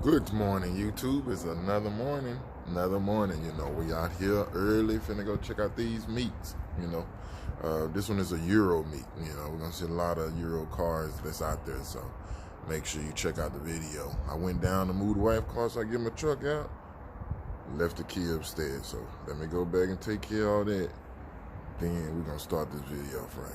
Good morning, YouTube. It's another morning. We out here early, finna go check out these meets. This one is a Euro meet. We're gonna see a lot of Euro cars that's out there, so make sure you check out the video. I went down to move the wife car so I get my truck out. Left the key upstairs, so let me go back and take care of all that. Then we're gonna start this video frame.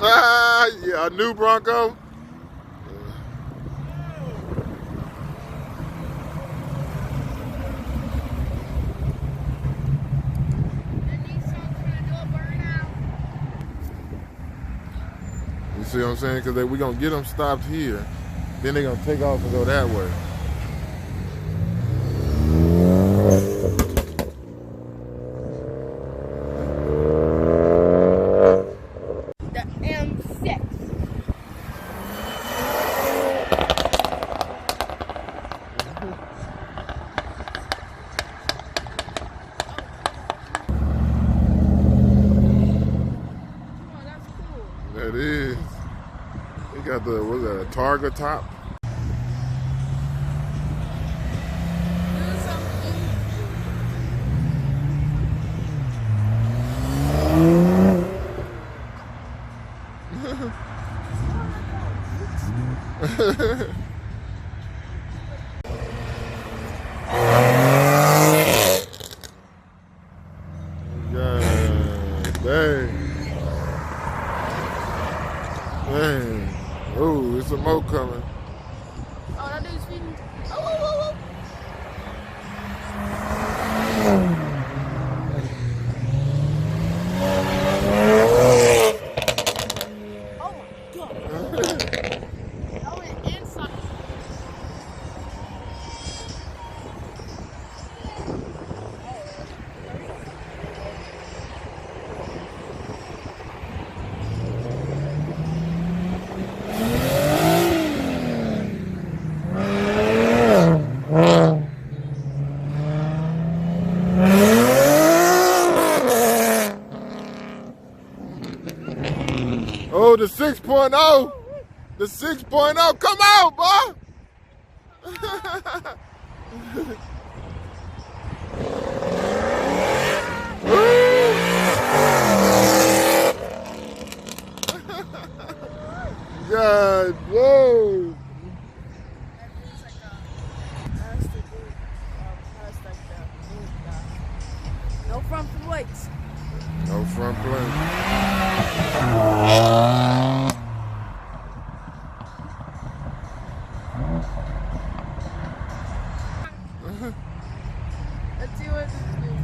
Ah, yeah, a new Bronco. You see what I'm saying? Because we're going to get them stopped here. Then they're going to take off and go that way. The M6. Oh, that's cool. That is. They got the, what's that, a Targa top? God dang. Dang. Ooh, it's a mo coming. Oh, that dude's feeding. Oh, whoa, whoa, whoa. Oh my God. That went inside. Oh, the 6.0. The 6.0. Come out, boy. God, whoa. No front plates. No front plate. Let's see what this is doing.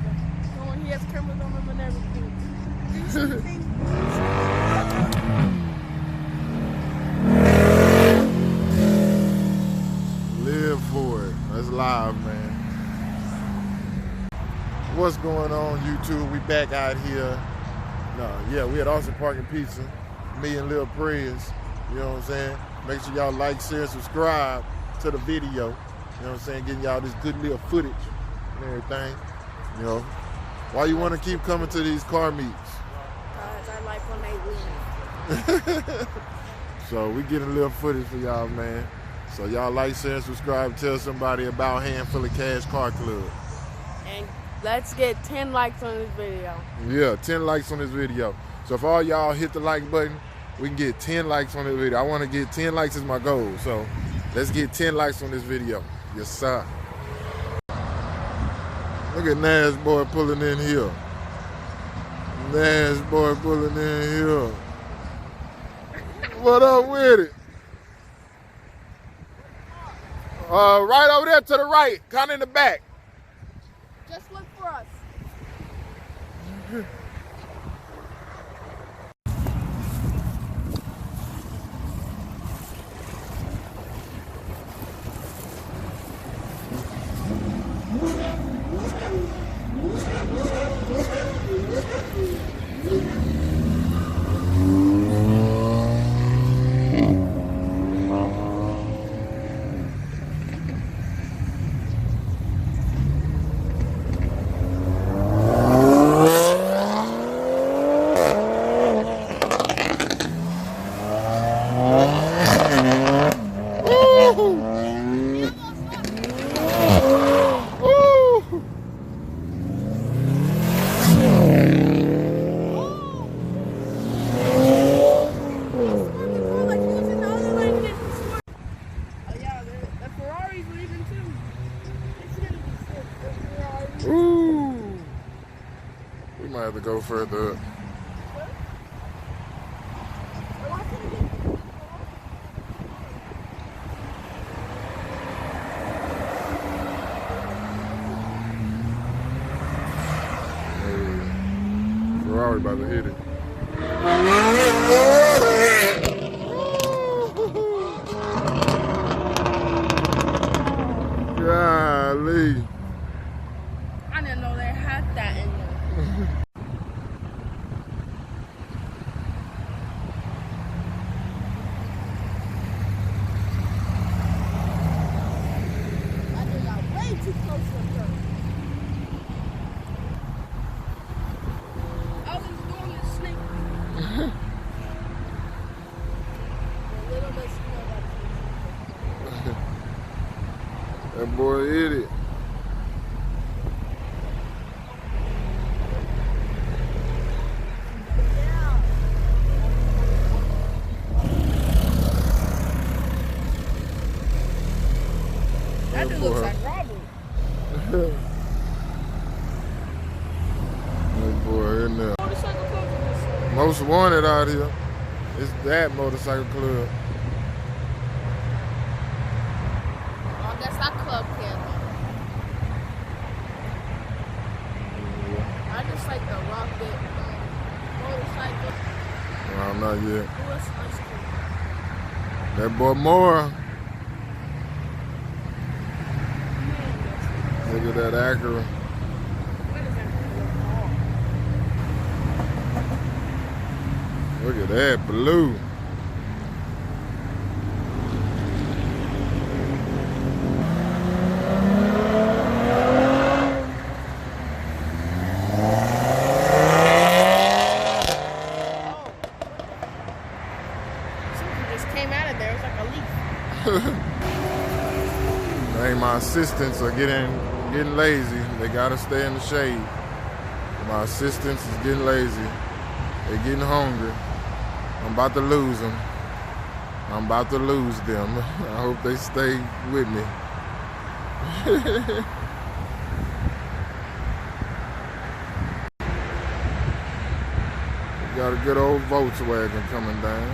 When he has cameras on him and everything. Do you see anything? Live for it. That's live, man. What's going on, YouTube? We back out here. We at Austin Parking Pizza. Me and Lil Prez. You know what I'm saying? Make sure y'all like, share, subscribe to the video. You know what I'm saying? Getting y'all this good little footage and everything. You know, why you want to keep coming to these car meets? Because I like when they leave. So we getting a little footage for y'all, man. So y'all like, share, subscribe, tell somebody about Handful of Cash Car Club. And let's get 10 likes on this video. Yeah, 10 likes on this video. So if all y'all hit the like button, we can get 10 likes on this video. I want to get 10 likes is my goal. So let's get 10 likes on this video. Yes, sir. Look at Nash boy pulling in here. Nash boy pulling in here. What up with it? Right over there to the right, kind of in the back. Just look for us. go further up. Ferrari about to hit it. Golly. I didn't know they had that in there. I just got way too close to the curb. I was doing the snake. A little bit slow. That boy hit it. That dude looks like Robert. That boy in there. Motorcycle club in this. Most wanted out here. It's that motorcycle club. I guess that club can. I just like the rocket motorcycle. No, not yet. Who else ice cream? That boy Moore. Look at that Acura. What is that? Look at that blue. Something just came out of there. It was like a leaf. Hey, my assistants are getting lazy. They gotta stay in the shade. My assistants is getting lazy. They're getting hungry. I'm about to lose them. I'm about to lose them. I hope they stay with me. Got a good old Volkswagen coming down.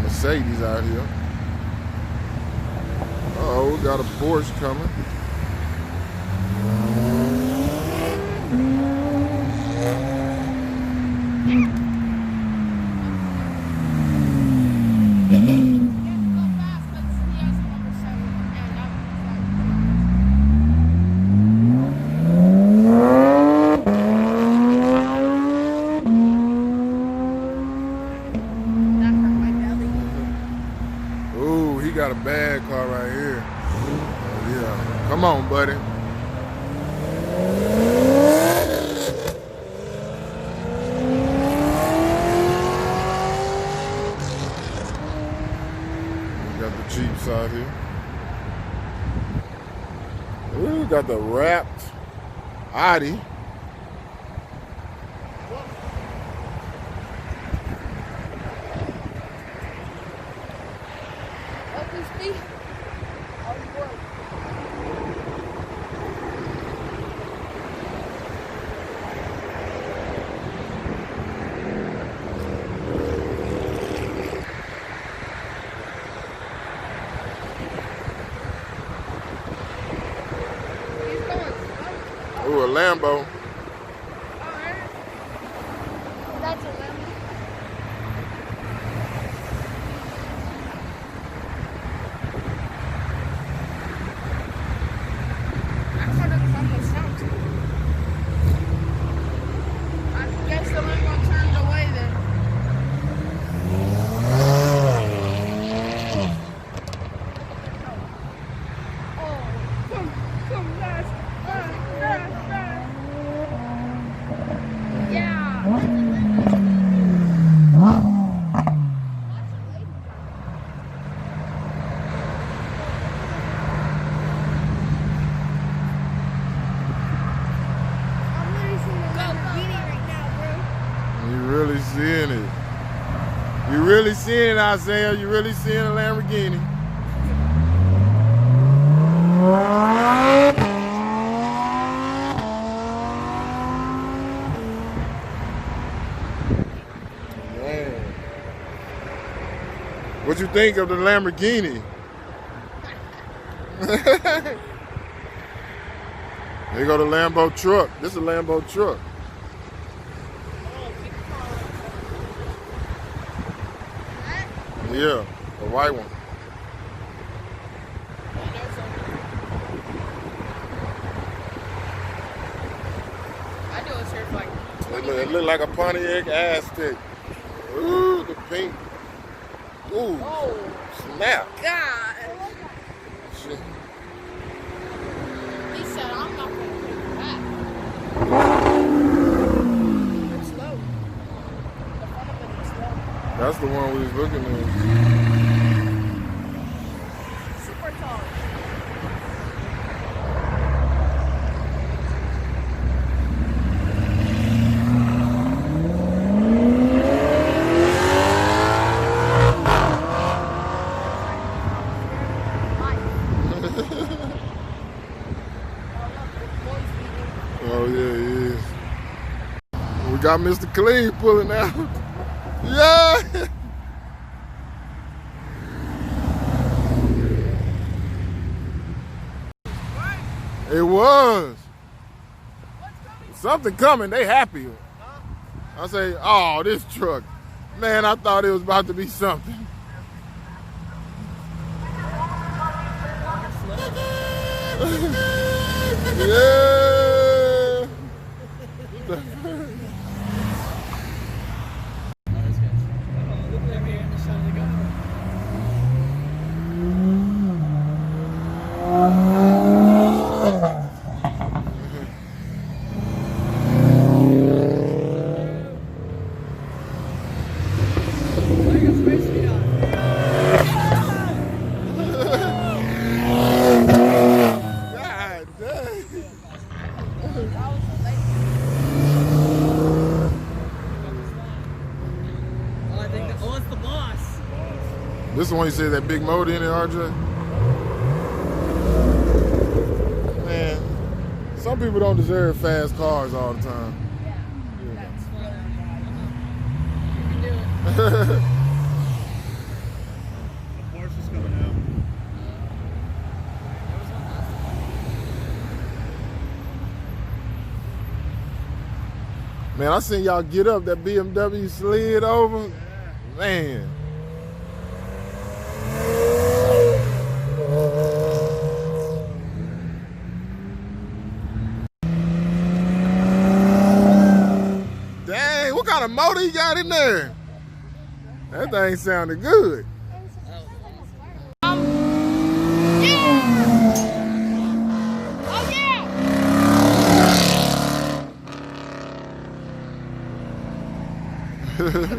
Mercedes out here. Uh-oh, we got a Porsche coming. Got a bad car right here. Oh, yeah. Come on, buddy. We got the Jeeps out here. Ooh, got the wrapped Audi. Ooh, a Lambo. That's a Lambo. That car doesn't have no sound to it. I guess the Lambo turned away then. Oh, come, fast. seeing it. You really seeing it, Isaiah. You really seeing a Lamborghini. Man. What you think of the Lamborghini? There go the Lambo truck. This is a Lambo truck. Yeah, a white one. I do a shirt like It look like a Pontiac Aztek. Ooh, the pink. Ooh, oh snap. God. Shit. He said I'm not gonna pick that. It's slow. The front of it is slow. That's the one we was looking at. Super tall. Oh yeah, he is. We got Mr. Clean pulling out. Yeah. It was. Something coming. They happy. I say, oh, this truck. Man, I thought it was about to be something. Yeah. God dang. Oh, it's the boss. This is the one you said that big motor in it, RJ? Man, some people don't deserve fast cars all the time. That's fun. You can do it. The Porsche is coming out. Man, I seen y'all get up, that BMW slid over. Man. Dang, what kind of motor you got in there? That thing sounded good. Yeah. Oh yeah.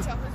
Chocolate